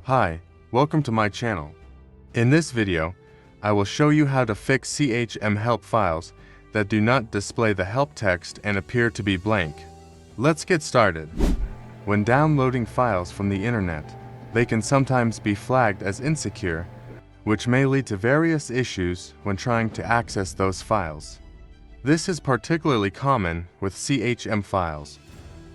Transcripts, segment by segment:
Hi, welcome to my channel. In this video, I will show you how to fix CHM help files that do not display the help text and appear to be blank. Let's get started. When downloading files from the internet, they can sometimes be flagged as insecure, which may lead to various issues when trying to access those files. This is particularly common with CHM files.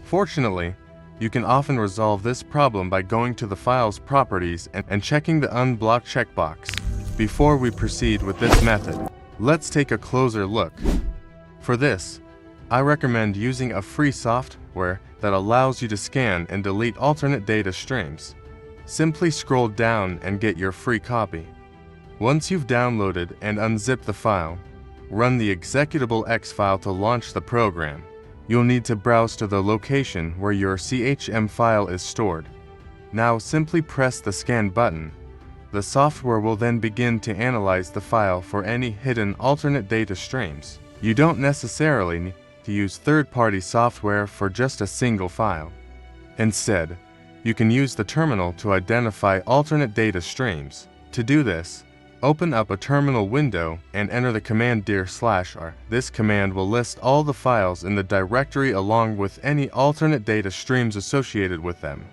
Fortunately, you can often resolve this problem by going to the file's properties and checking the Unblock checkbox. Before we proceed with this method, let's take a closer look. For this, I recommend using a free software that allows you to scan and delete alternate data streams. Simply scroll down and get your free copy. Once you've downloaded and unzipped the file, run the executable X file to launch the program. You'll need to browse to the location where your CHM file is stored. Now simply press the scan button. The software will then begin to analyze the file for any hidden alternate data streams. You don't necessarily need to use third-party software for just a single file. Instead, you can use the terminal to identify alternate data streams. To do this, open up a terminal window and enter the command dir/r. This command will list all the files in the directory along with any alternate data streams associated with them.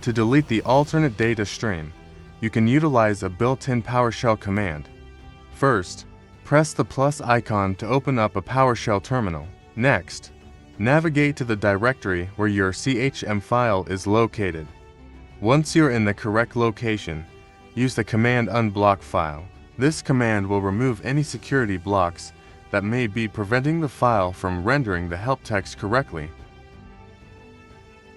To delete the alternate data stream, you can utilize a built-in PowerShell command. First, press the plus icon to open up a PowerShell terminal. Next, navigate to the directory where your CHM file is located. Once you're in the correct location, use the command unblock file. This command will remove any security blocks that may be preventing the file from rendering the help text correctly.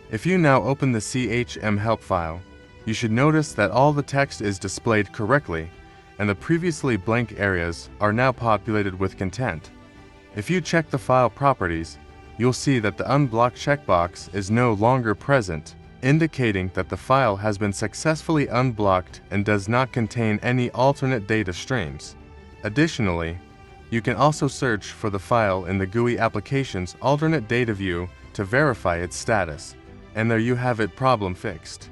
If you now open the CHM help file, you should notice that all the text is displayed correctly and the previously blank areas are now populated with content. If you check the file properties, you'll see that the unblock checkbox is no longer present, indicating that the file has been successfully unblocked and does not contain any alternate data streams. Additionally, you can also search for the file in the GUI application's alternate data view to verify its status, and there you have it, problem fixed.